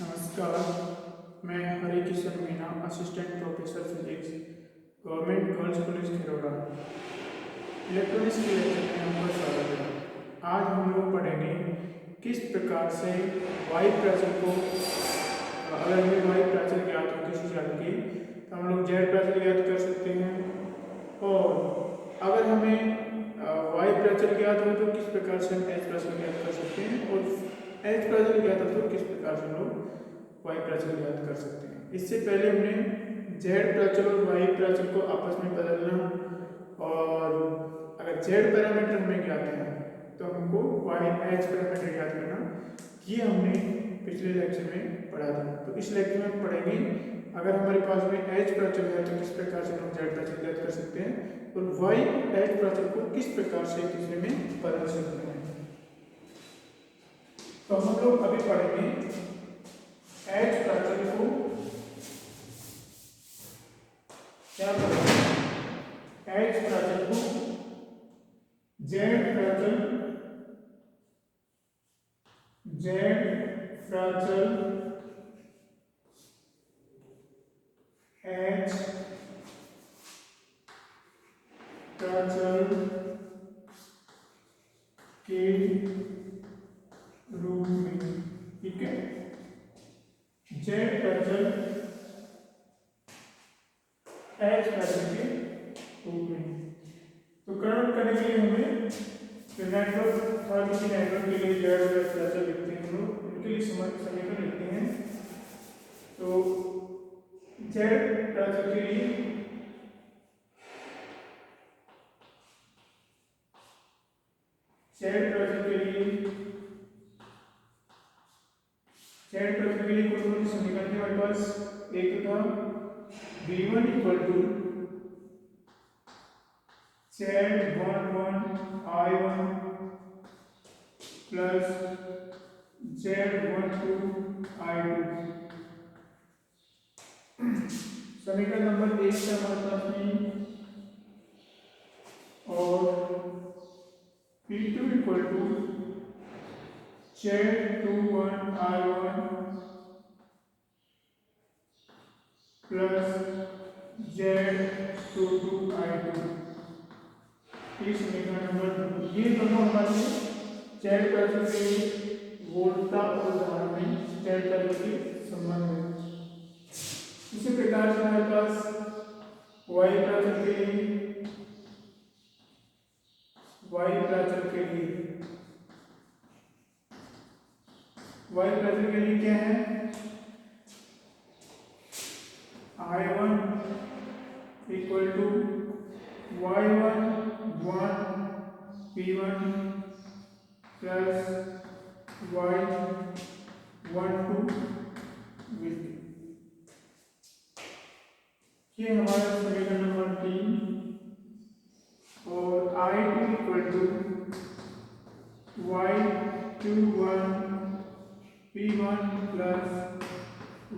नमस्कार, मैं Hari Kishan Meena, assistant professor physics, government girls college Khiroda. Electronics के लेक्चर में आपका स्वागत है। आज हम लोग पढ़ेंगे किस प्रकार से वायु प्राचल को, अगर हमें वायु प्राचल ज्ञात हो किसी जल की तो हम लोग जेड प्राचल ज्ञात कर सकते हैं, और अगर हमें वायु प्राचल ज्ञात हो तो किस प्रकार से हम एच प्राचल ज्ञात कर सकते हैं, और एच प्राचल ज्ञात हो तो किस प्रकार से हम लोग वायु प्राचल ज्ञात कर सकते हैं। इससे पहले हमने जेड प्राचल और वायु प्राचल को आपस में बदलना, और अगर जेड पैरामीटर हमें ज्ञात है तो हमको वाई एच पैरामीटर ज्ञात करना, ये हमने पिछले लेक्चर में पढ़ा था। तो इस लेक्चर में हम पढ़ेंगे अगर हमारे पास में एच प्राचल है तो किस प्रकार से हम जेड प्राचल ज्ञात कर सकते हैं, और वाई एच प्राचल को किस प्रकार से एक दूसरे में बदल सकते हैं। तो हम लोग अभी पढ़ेंगे एच प्राचल को क्या करेंगे, एच प्राचल को जेड प्राचल एच प्राचल के रूप में, ठीक है, जेड प्राचल एच प्राचल के रूप में। तो कन्वर्ट करने के लिए हमें जो नेटवर्क था, किसी नेटवर्क के लिए जेड प्राचल लिखते हैं हम लोग, उनके लिए समीकरण लिखते हैं। तो जेड प्राचल के लिए कौन से समीकरण थे हमारे पास? एक था v1 equal to z11 i1 plus z12 i2। समीकरण नंबर 1 से हमारे पास में, और v2 equal to z21 i1 plus z22 i2। ये समीकरण नंबर 2। ये दोनों हमारे जेड प्राचल के वोल्टा और धारा में जेड प्राचल के संबंध है। इसी प्रकार से हमारे पास वायु प्राचल के लिए क्या है? I1 equal to y1 1 p1 plus y12 v2। ये हमारा समीकरण नंबर 3। और I2 equal to y21 p1 plus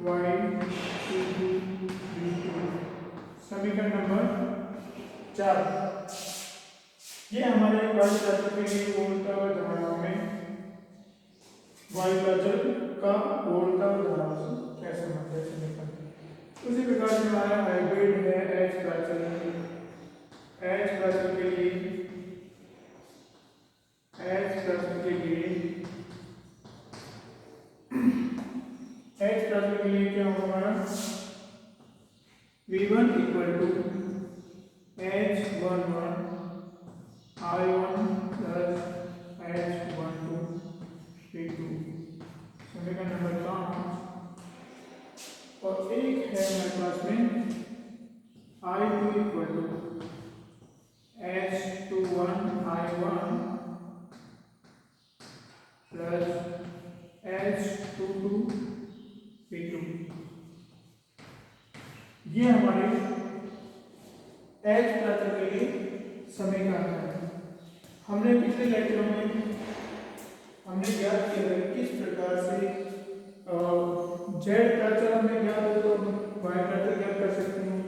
y22 v2, समीकरण नंबर 4। ये हमारे वायु प्राचल के लिए वोल्टा और धाराओं में वायु प्राचल का वोल्टा और धाराओं से क्या संबंध है समीकरण। उसी प्रकार से हमारा हाइब्रिड है एच प्राचल के लिए। एच प्राचल के लिए क्या होगा हमारा? v1 equal to h11 i1 plus h12 v2, समीकरण नंबर 5। और एक है हमारे पास में i2 equal to h21 i1 plus h22 v2। ये हमारे एच प्राचल के लिए समीकरण है। हमने पिछले लेक्चर में हमने ज्ञात किया है किस प्रकार से जेड प्राचल हमें ज्ञात हो तो वाई प्राचल ज्ञात कर सकते हैं,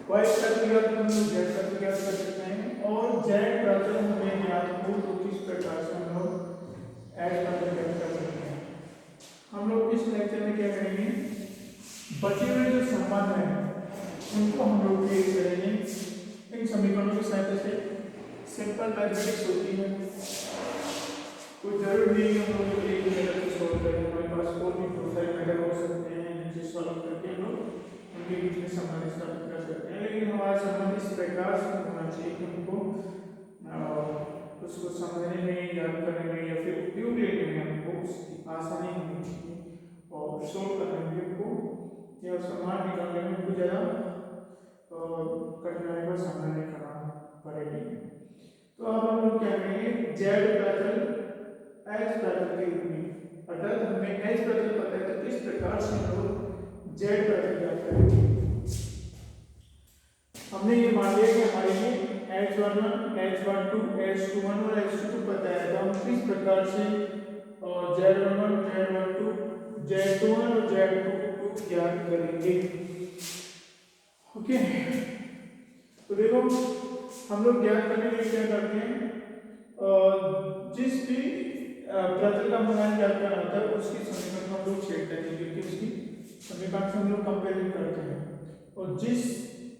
वाई प्राचल ज्ञात हो तो जेड प्राचल ज्ञात कर सकते हैं, और जेड प्राचल हमें ज्ञात हो तो किस प्रकार से हम लोग एच प्राचल ज्ञात कर सकते हैं। हम लोग इस लेक्चर सहायता से सिंपल मैथमेटिक्स होती है। कोई जरूरी नहीं है हम लोग एक मेथड से सॉल्व करें, हमारे पास और भी बहुत सारे मेथड हो सकते हैं जिनसे सॉल्व करके हम लोग उनके बीच में संबंध स्थापित कर सकते हैं। लेकिन हमारा संबंध इस प्रकार से होना चाहिए कि हमको उसको समझने में, याद करने में या फिर उपयोग लेने में हमको उसकी आसानी होनी चाहिए और सॉल्व करने में हमको या समाधान निकालने में हमको ज़्यादा कठिनाई का सामना नहीं करना पड़ेगी। तो अब हम लोग क्या करेंगे, जेड पैरेलल एच पैरेलल के रूप में, अर्थात हमें एच पैरेलल पता है तो इस प्रकार से हम लोग जेड पैरेलल ज्ञात करेंगे। हमने ये मान लिया कि हमारे लिए H11, H12, H21 और H22 पता है, तो हम इस प्रकार से Z11, Z12, Z21 और Z22 ज्ञात करेंगे। ओके, तो देखो हम लोग ज्ञात करने के लिए क्या करते हैं, जिस भी प्राचल का मान ज्ञात करना होता है उसकी समीकरण हम लोग छेड़ते हैं, क्योंकि उसकी समीकरण से हम लोग कंपेयरिंग करते हैं, और जिस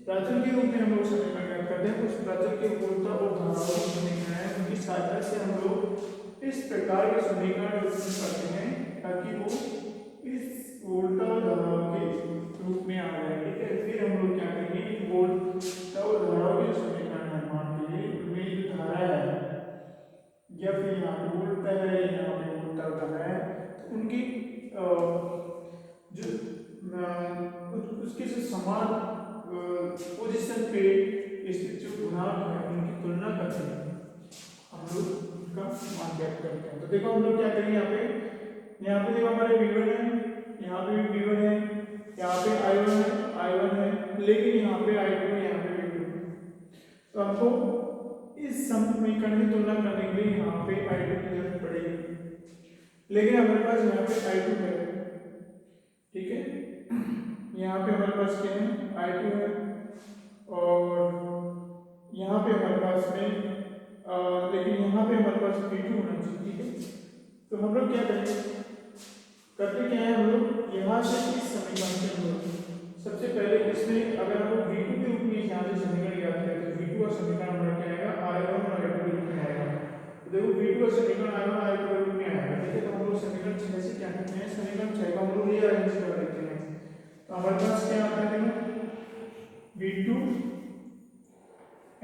प्राचल के रूप में हम लोग समीकरण ज्ञात करते हैं उस प्राचल के मूलता और धाराओं की समीकरण है, उनकी सहायता से हम लोग इस प्रकार के समीकरण उत्पन्न करते हैं ताकि वो इस मूलता और धाराओं के रूप में आ जाए। ठीक है, फिर हम लोग क्या करेंगे, मूलता और धाराओं के समीकरण है, मान लीजिए उनमें जो धारा है या फिर यहाँ पे मूलता है, यहाँ पे मूलता और धारा है, तो उनकी जो उसके से समान पोजीशन पे स्थित जो गुणांक है उनकी तुलना करते हैं, हम लोग उनका मान ज्ञात करते हैं। तो देखो हम लोग क्या करेंगे, यहाँ पे देखो हमारे V1 है, यहाँ पे भी V1 है, यहाँ पे I1 है, लेकिन यहाँ पे I2 है, यहाँ पे V2 है। तो हमको इस समीकरण की तुलना करने के लिए यहाँ पे I2 की जरूरत पड़ेगी, लेकिन हमारे पास यहाँ पे I2 है। ठीक है, यहाँ पे हमारे पास क्या है, I2 है, और यहाँ पे हमारे पास में लेकिन यहाँ पे हमारे पास V2 होना चाहिए। ठीक है, तो हम लोग क्या करेंगे, करते क्या है, हम लोग यहाँ से इस समीकरण से हम लोग सबसे पहले इसमें अगर हम लोग V2 के रूप में यहाँ से समीकरण याद करें तो V2 का समीकरण हमारा क्या आएगा, I1 और I2 के रूप में आएगा। तो देखो V2 का समीकरण I1 और I2 के रूप में आएगा। ठीक है, तो हम लोग समीकरण 6 से क्या करते हैं, समीकरण 6 को हम लोग रीअरेंज कर देते हैं। तो हमारे पास क्या आता है, V2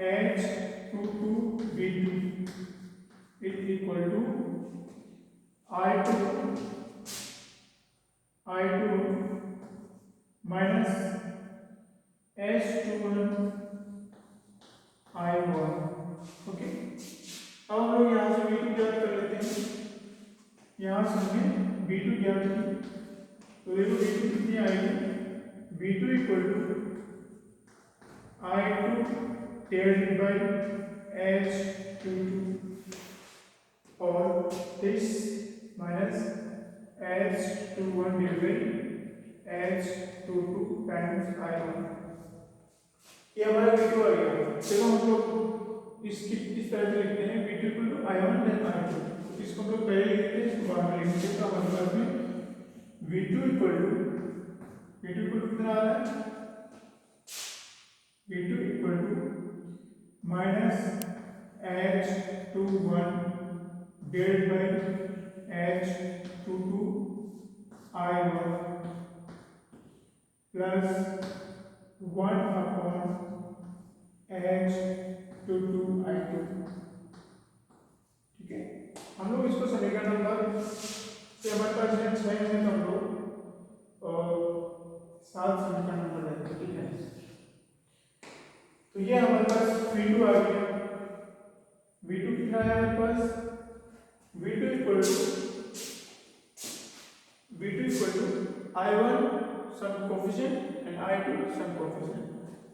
H22 V2 is equal to I2 minus H21 I1। Okay, अब हम लोग यहाँ से V2 ज्ञात कर लेते हैं, यहाँ से हमें V2 ज्ञात की, तो देखो V2 कितनी आएगी, V2 equal to I2 divided by H22 और this minus H21 divided by H22 times I1। ये हमारा V2 आ गया। चलो हम लोग इसकी इस तरह से लिखते हैं, V2 equal to I1 then I2। इसको हम लोग पहले लिखते हैं, इसको बाद में लिखते हैं। तो हमारे पास में V2 इक्वल टू कितना आ रहा है, V2 equal to minus H21 divided by H22 I1 plus 1 upon H22 I2। ठीक है, हम लोग इसको समीकरण नंबर से हमारे पास है 6 में, तो हम लोग 7 समीकरण नंबर लेते हैं। ठीक है, तो ये हमारे पास V2 आ गया। V2 कितना है हमारे पास, V2 equal to I1 some coefficient and I2 some coefficient.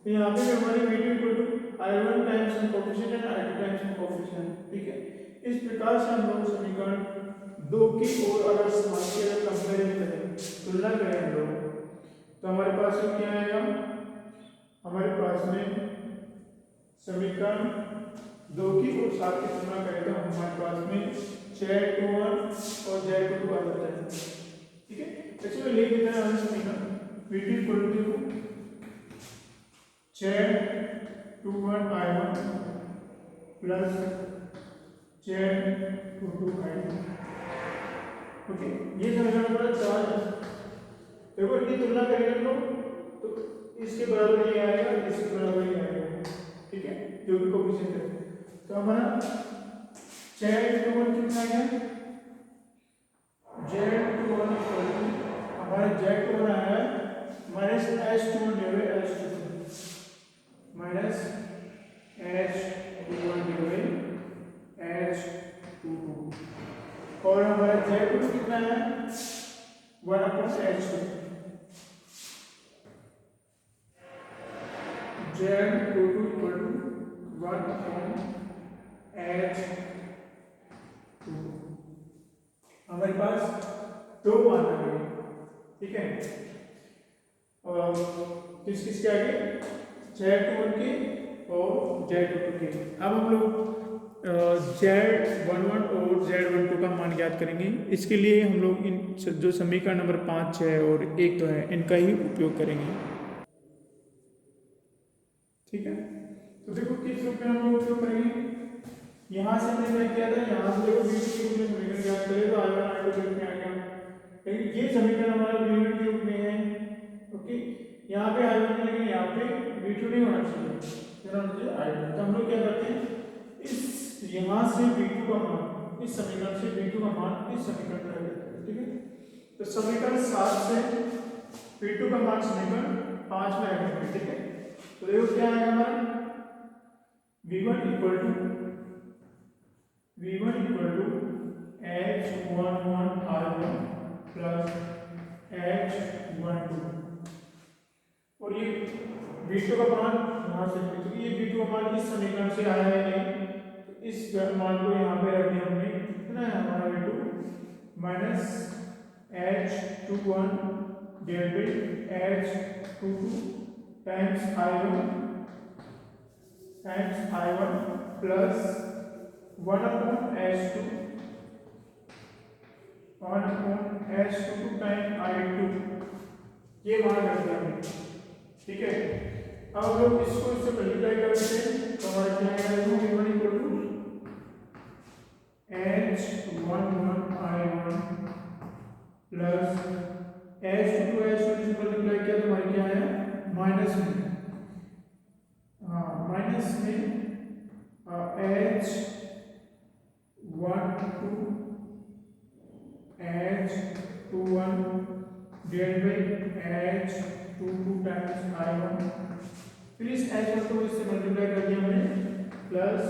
तो यहाँ पे हमारे V2 equal to I1 times some coefficient and I2 times some coefficient. ठीक है, इस प्रकार से हम लोग समीकरण 2 की ओर अगर समांतर अगर कंपेयर करें, तुलना करें हम लोग, तो हमारे पास में क्या आएगा, हमारे पास में समीकरण 2 की ओर 7 की तुलना करें तो हमारे पास में Z21 और Z22 आ जाता है। ठीक है, इसमें लिख देते हैं हम समीकरण V2 equal to Z21 I1 plus Z22 I। Okay, ये समीकरण पूरा 4 है। देखो इनकी तुलना करेंगे हम लोग तो इसके बराबर ये आएगा, इसके बराबर ये आएगा, ठीक है, जो भी कोफिशिएंट है। तो हमारा Z21 कितना है, Z21 हमारा Z21 आया है minus H21 divide H22 minus H21 divide H22 और हमारा Z22 कितना है 1/H2 Z22 equal to 1/H2। हमारे पास दो मान आ गए, ठीक है, और किस किस के आगे Z21 के और Z22 के। अब हम लोग Z11 और Z12 का मान ज्ञात करेंगे। इसके लिए हम लोग इन जो समीकरण नंबर 5, 6 और 1 तो है इनका ही उपयोग करेंगे, ठीक है। तो देखो किस रूप में हम लोग उपयोग करेंगे, यहाँ से हमने क्या किया था, यहाँ से देखो V2 के रूप में समीकरण ज्ञात करें तो I1 I2 के रूप में आ गया, लेकिन ये समीकरण हमारा V1 के रूप में है। ओके, यहाँ पे I1 है लेकिन यहाँ पे V2 नहीं होना चाहिए, होना चाहिए I1। तो हम लोग क्या करते हैं, इस यहाँ से V2 का मान, इस समीकरण से V2 का मान इस समीकरण में रख देते हैं, ठीक है। तो समीकरण 7 से V2 का मान समीकरण 5 में रख देते हैं, ठीक है। तो देखो क्या आएगा हमारा V1 equal to H11 I1 plus H12 और ये V2 का मान यहाँ से, क्योंकि ये V2 का मान इस समीकरण से आया है नहीं, तो इस मान को यहाँ पे रख दिया हमने, कितना है हमारा V2 minus H21 divided H22 times I1 plus 1/H2 time I2, ये मान रख दिया हमने, ठीक है। अब लोग इसको इससे मल्टीप्लाई करते हैं तो हमारा क्या आएगा, V1 equal to H11 I1 plus H22 से मल्टीप्लाई किया तो हमारे क्या आया माइनस में, माइनस में H21 divide by H22 times I1, फिर इस H1 को इससे मल्टीप्लाई कर दिया हमने प्लस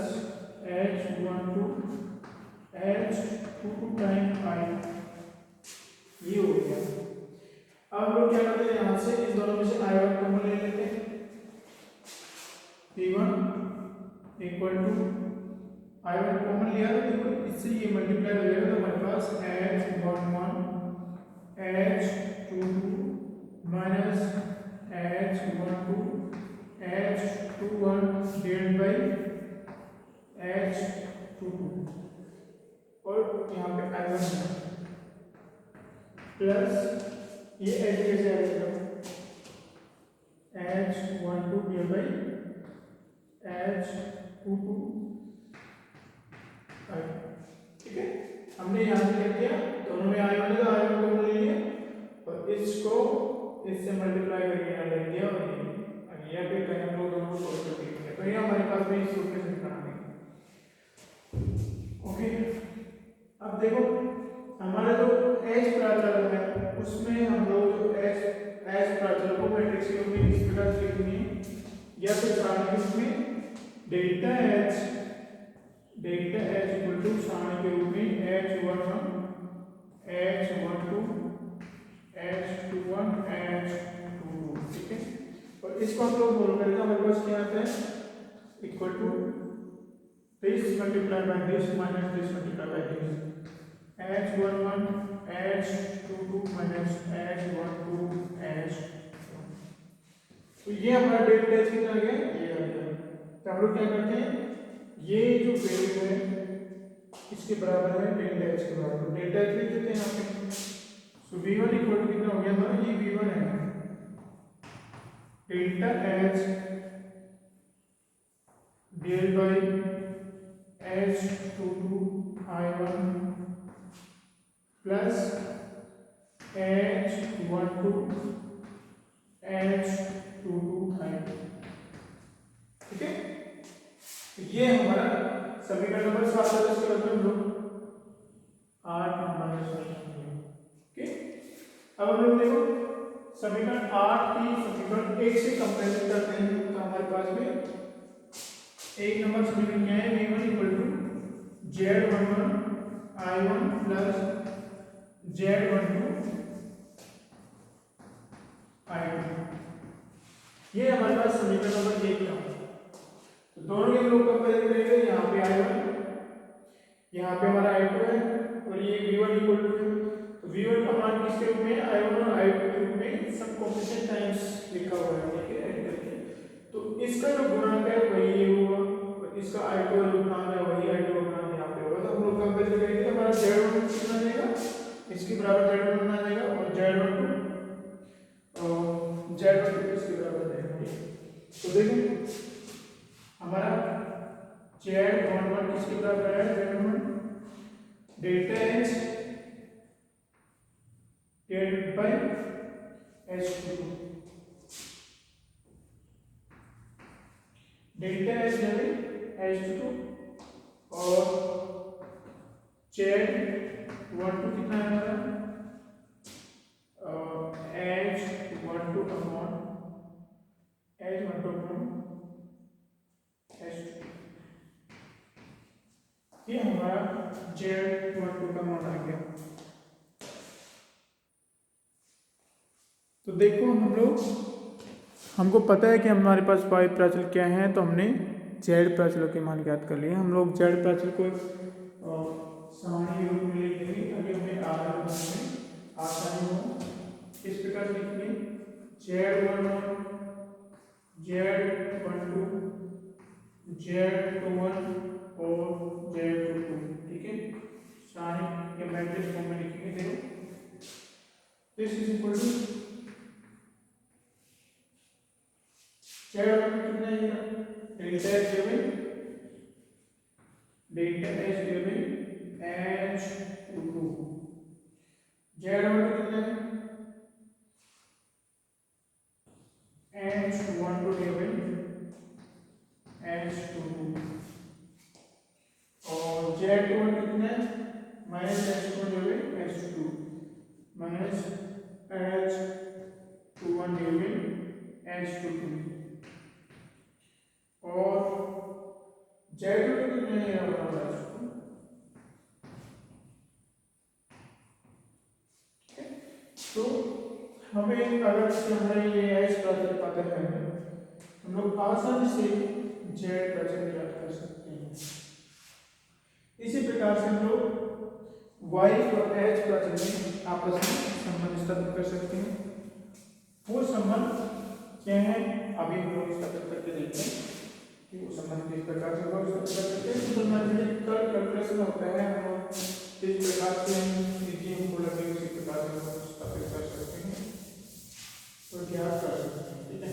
H22 टाइम I, ये हो गया। अब लोग क्या करते हैं, यहाँ से इस दोनों में से I1 कॉमन ले लेते हैं, P1 equal to I1 common लिया तो देखो इससे ये मल्टीप्लाई हो जाएगा तो हमारे पास H11 H22 minus H12 H21 divide by H22 और यहाँ पे I1 प्लस ये H कैसे आएगा H12 डिवाइड बाई H22, ठीक है। हमने यहाँ से लिख दिया, दोनों में I1 है तो I1 को ले लिया और इसको इससे मल्टीप्लाई करके यहाँ लिख दिया और ये पे कहीं हम लोग दोनों को सॉल्व कर देंगे तो ये हमारे पास भी इस रूप में समीकरण आ गए। ओके, अब देखो हमारा जो H प्राचल है उसमें हम लोग जो H प्राचल को मैट्रिक्स के रूप में इस प्रकार लिखेंगे या फिर सारणी के रूप में डेल्टा H इक्वल टू सारणी के रूप में H11 H12 H21 H22, ठीक है। और इसको हम लोग सोल्व करेंगे, हमारे पास क्या आता है equal to this multiply by this minus this multiply by this H11 H22 minus H12 H, तो ये हमारा डेल्टा H कितना आ गया, ये आ गया। तो हम लोग क्या करते हैं, ये जो वैल्यू है इसके बराबर है डेल्टा H के बराबर, डेल्टा H लिख देते हैं यहाँ पे। सो V1 इक्वल टू कितना हो गया हमारा, ये V1 है delta H divide by H22I1 plus H12H22I2। ठीक है, ये हमारा समीकरण नंबर 7 है। इसके बाद हम लोग 8 नंबर समीकरण। ओके, अब हम लोग देखो समीकरण 8 की समीकरण 1 से कंपैरिजन करते हैं। तो हमारे पास में एक नंबर समीकरण क्या है, v1 equal to Z11 I1 plus Z12 I2। ये हमारे पास समीकरण नंबर 1 था। तो दोनों के हम लोग कंपेयर करेंगे। यहाँ पे I1, यहाँ पे हमारा I2 है और ये v1 इक्वल टू है। तो v1 का मान किसके रूप में, I1 और I2 के रूप में सब कोएफिशिएंट टाइम्स लिखा हुआ है। ठीक है, ऐड करके तो इसका जो गुणांक है वही ये होगा और इसका I2 का जो गुणांक है वही I2 का गुणांक यहाँ पे होगा। तो हम लोग कंपेयर करेंगे। हमारा Z1 कितना देगा, इसके बराबर Z1 बना देगा और Z12 इसके बराबर देगा। तो देखो हमारा Z11 किसके बराबर है, Z11 delta H divided by H22। Delta H यानी H22 और Z12 कितना है हमारा, H12 अपॉन H22। ये हमारा Z12 का मान आ गया। तो देखो हम लोग, हमको पता है कि हमारे पास y प्राचल क्या है, तो हमने z प्राचलों के मान ज्ञात कर लिए। हम लोग z प्राचल को सामान्य रूप में लिख देंगे ताकि हमें आसानी हो। इस प्रकार लिखेंगे Z11 Z12 Z21 और Z22। ठीक है, सारे ये मैट्रिक्स फॉर्म में लिखेंगे। देखो this is equal to Z11 कितना है, delta H given H22। Z12 कितना है, H12 गिवन H22 और Z21 कितना है, minus H21 given H22 minus H21 given H22 और Z22 कितना है, तो हमें अगर से हमें ये H प्राचल पता है, हम लोग आसानी से Z प्राचल ज्ञात कर सकते हैं। इसी प्रकार से हम लोग Y और H प्राचल में आपस में संबंध स्थापित कर सकते हैं। वो संबंध क्या है, अभी हम लोग स्थापित करके देखते हैं कि वो संबंध किस प्रकार से स्थापित कर सकते हैं। तो मैथमेटिकल कैलकुलेशन होता है और इस प्रकार से हम चीजें हमको लगे उसी प्रकार से स्थापित कर सकते हैं और ज्ञात कर सकते हैं। ठीक है,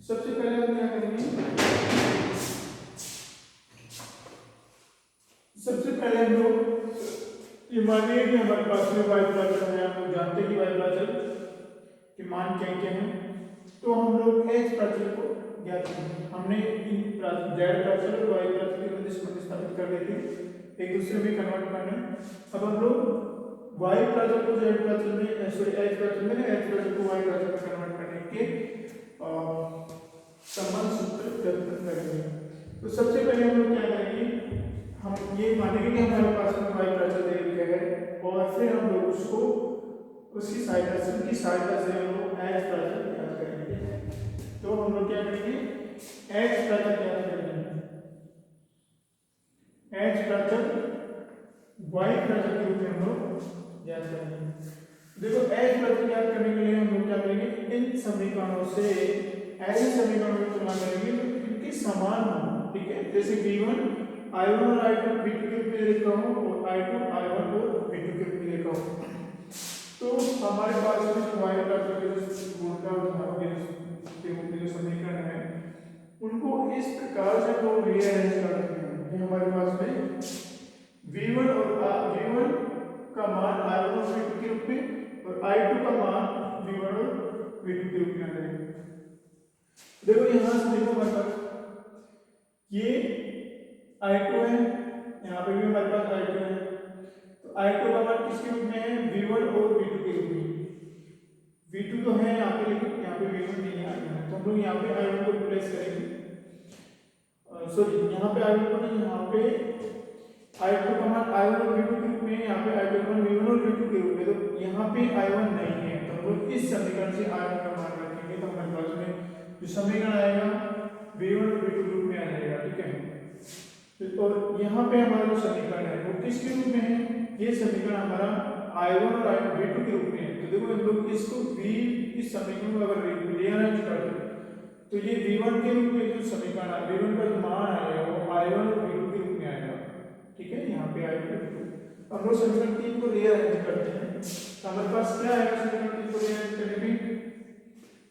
सबसे पहले हम क्या करेंगे, सबसे पहले हम लोग ये मानिए कि हमारे पास में y प्राचल है। हम लोग जानते हैं कि y प्राचल के मान क्या क्या हैं। तो हम लोग h प्राचल को ज्ञात करेंगे। हमने इन z प्राचल और y प्राचल के मध्य संबंध स्थापित कर दिए थे, एक दूसरे में कन्वर्ट करना। अब हम लोग y प्राचल को z प्राचल में, सॉरी h प्राचल में, h प्राचल को y प्राचल में कन्वर्ट करने के संबंध सूत्र व्यक्त करेंगे। तो सबसे पहले हम लोग क्या करेंगे, हम ये मानेंगे कि हमारे पास में y प्राचल दे रखा है और फिर हम लोग उसको उसकी सहायता से हम लोग h प्राचल ज्ञात करेंगे। तो हम लोग क्या करेंगे, h प्राचल ज्ञात करेंगे। h प्राचल y प्राचल के रूप में हम लोग ज्ञात करेंगे। देखो एच प्लस ज्ञात करने के लिए हम लोग क्या करेंगे, इन समीकरणों से ऐसे समीकरणों की तुलना करेंगे जो इनके समान हो। ठीक है, जैसे v1 i1 और i2 v2 के रूप में लिखा हो और i2 i1 और v2 के रूप में लिखा हो, तो हमारे पास में जो y प्राप्त के जो गुणका उदाहरण के रूप में जो समीकरण है उनको इस प्रकार से हम लोग रीअरेंज कर सकते हैं कि हमारे पास में v1 का मान i1 और v2 के रूप में और i2 का मान v1 और v2 के रूप में आ जाएगा। देखो यहां से देखो हमारे पास ये i2 है, यहाँ पे भी हमारे पास i2 है, तो i2 का मान किसके रूप में है, v1 और v2 के रूप में। v2 तो है यहाँ पे लेकिन यहाँ पे v1 नहीं है, तो हम लोग यहाँ पे i1 को रिप्लेस करेंगे, सॉरी यहाँ पे i1 को नहीं, यहाँ पे i2 का मान i1 और v2 के रूप में, यहाँ पे i2 का मान v1 और v2 के रूप में, तो यहाँ पे i1 नहीं है, तो हम लोग इस समीकरण से i1 का मान रखेंगे, तो हमारे पास में जो समीकरण आएगा v1 और v2 के रूप में आ जाएगा। ठीक है, और यहाँ पे हमारा जो समीकरण है वो किसके रूप में है, ये समीकरण हमारा i1 और v2 के रूप में है। तो देखो हम लोग इसको v इस समीकरण को अगर रीअरेंज कर दे तो ये v1 के रूप में जो समीकरण है, v1 का जो मान आएगा वो i1 और v2 के रूप में आएगा। ठीक है, यहाँ पे i1 हम लोग समीकरण 3 को रीअरेंज करते हैं, तो हमारे पास क्या आएगा समीकरण 3 को रीअरेंज करने में,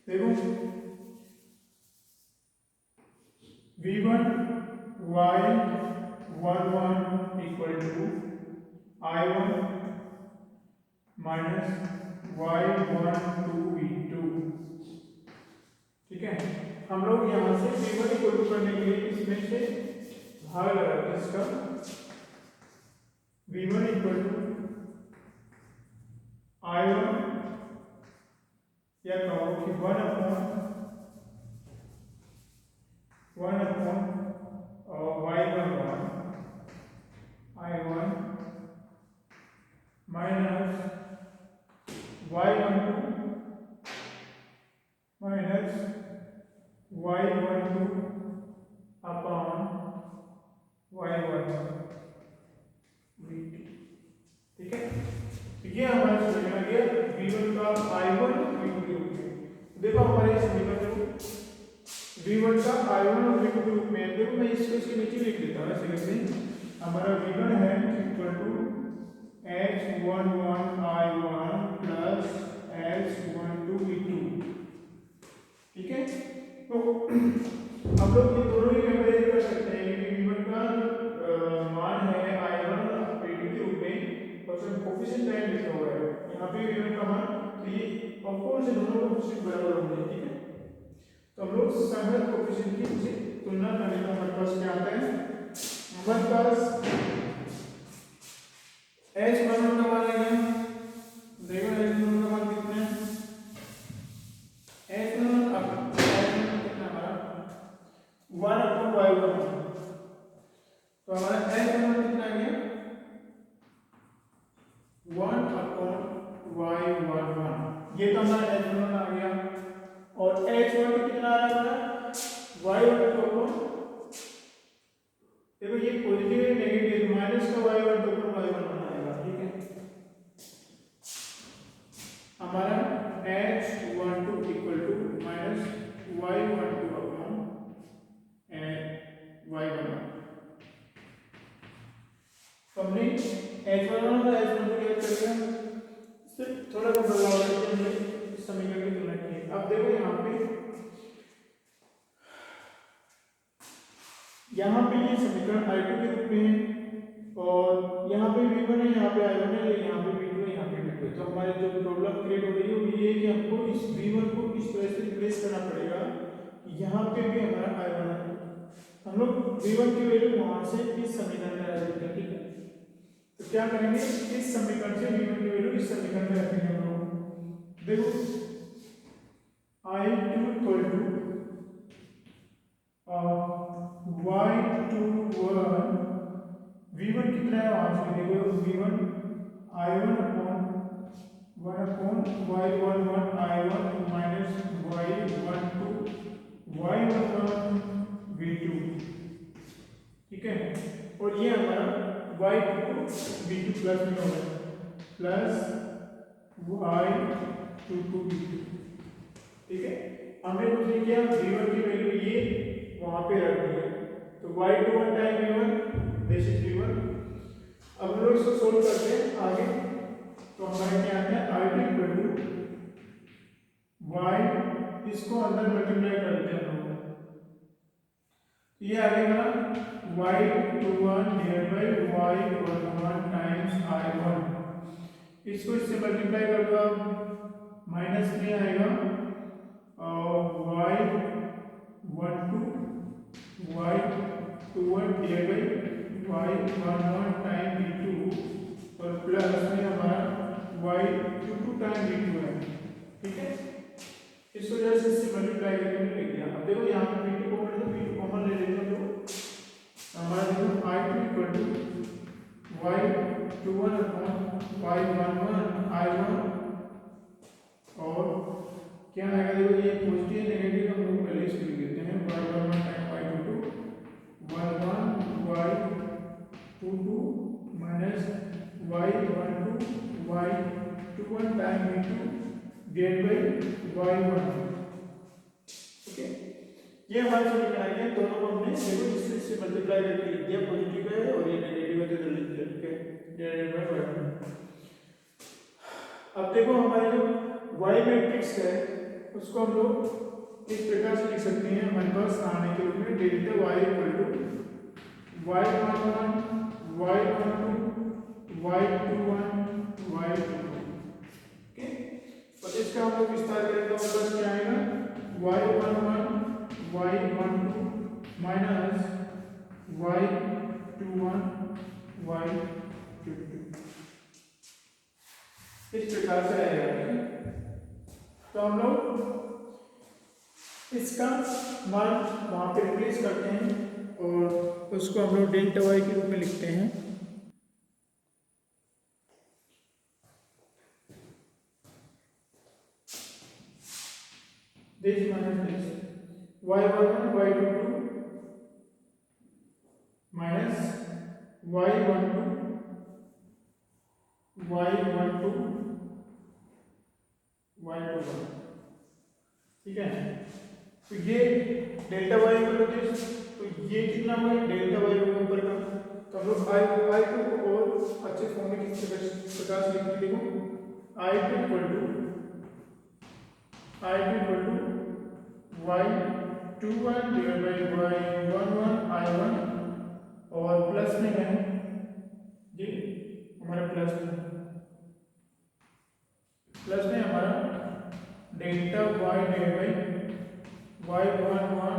देखो v1 y11 equal to i1 minus y12 v2। ठीक है, हम लोग यहाँ से v1 इक्वल टू करने के लिए इसमें से भाग लगाते हैं, इसका v1 इक्वल टू i1 या कहो कि 1 upon y11 i1 minus y12 minus y12 upon y11। ठीक है, ये हमारा समीकरण आ गया v1 का i1 v2 के रूप में। देखो हमारे समीकरण v1 का i1 और v2 के रूप में, देखो मैं इसको इसके नीचे लिख देता हूँ ऐसे करके, हमारा v1 है equal to h11 i1 plus h12 v2। ठीक है, तो हम लोग ये दोनों ही कंपेयर कर सकते हैं कि v1 का मान है i1 v2 के रूप में और उसमें कोफिशिएंट टाइम लिखा हुआ है, यहाँ पे v1 का मान, तो ये ऑफ कोर्स दोनों कोफिशिएंट बराबर होंगे। ठीक है, तो हम लोग संगत कोफिशिएंट की उसे तुलना करें तो हमारे पास क्या आता है, हमारे पास h11 का मान आएगा, देखो h11 का मान कितना है, h11 कितना हमारा 1 अपॉन y1, तो हमारा h11 कितना आ गया 1 अपॉन y11, ये तो हमारा h11 आ गया, और h1 कितना आ रहा है हमारा y12 अपॉन, देखो ये पॉजिटिव है नेगेटिव, माइनस का y12 अपॉन y11 आएगा। ठीक है, हमारा h12 equal to minus y12 upon y11। हमने h11 और h12 को याद कर लिया, सिर्फ थोड़ा सा बदलाव करके हमने इस समीकरण की तुलना की। अब देखो यहाँ पे ये समीकरण i2 के रूप में है और यहाँ पे v1 है, यहाँ पे i1 है, यहाँ पे v2 है, यहाँ पे v2 है, तो हमारी जो प्रॉब्लम क्रिएट हो रही है वो ये है कि हमको इस v1 को इस तरह से रिप्लेस करना पड़ेगा कि यहाँ पे भी हमारा i1 है, हम लोग v1 की वैल्यू वहां से इस समीकरण में रख देंगे। ठीक है, तो क्या करेंगे, इस समीकरण से v1 की वैल्यू इस समीकरण में रखेंगे हम लोग। देखो i2 equal to y21 v1 कितना है वहां से देखो, v1 i1 upon 1 upon y11 i1 minus y12 y11 v2। ठीक है, और ये हमारा y2 v2 प्लस में होगा plus Y two two B two. ठीक है, हमने कुछ नहीं किया, v1 की वैल्यू ये वहां पे रख दी है, तो y21 time v1 this is v1। अब हम लोग इसको सोल्व करते हैं आगे, तो हमारे क्या आता है i2 इक्वल टू y, इसको अंदर मल्टीप्लाई करते हैं हम लोग, ये आ गया y21 divide by y11 times i1। इसको इससे मल्टीप्लाई कर दो आप, माइनस में आएगा y12 divide by y11 time v2 और प्लस में हमारा y22 टाइम v2 है। ठीक है, इसको जैसे इससे मल्टीप्लाई करके मैंने लिख दिया। अब देखो यहाँ पे v2 कॉमन है, तो v2 कॉमन ले लेते हैं, तो हमारा देखो i2 equal to y21 upon y11 i1, और क्या आएगा देखो, ये पॉजिटिव नेगेटिव हम लोग पहले इसको लिख देते हैं, y11 time y22 y1 y22 minus y12 y21 time v2 divide by y1। Okay, ये हमारे से निकल आएंगे, दोनों को हमने देखो इससे मल्टीप्लाई करके लिख दिया, पॉजिटिव है और ये नेगेटिव है तो लिख दिया। ठीक है, डिवाइड बाय y1। अब देखो हमारे जो y मैट्रिक्स है उसको हम लोग इस प्रकार से लिख सकते हैं, हमारे पास आने के रूप में delta y equal to y11 y12 y21 y22। Okay, और इसका हम लोग विस्तार करेंगे, हमारे पास क्या आएगा y11 y12 minus y21 y22, इस प्रकार से आएगा। तो हम लोग इसका मान वहां पे रिप्लेस करते हैं और उसको हम लोग डेल्टा वाई के रूप में लिखते हैं। This minus this y11 y22 minus y12 y12 y21। ठीक है, तो ये delta Y equal to this, तो ये कितना हुआ डेल्टा वाई के ऊपर का, तो हम लोग i2 को और अच्छे फॉर्म में किस प्रकार से लिखते हैं, देखो i2 equal to y21 divide by y11 i1 और प्लस में है ये हमारा प्लस में हमारा delta y divide by y11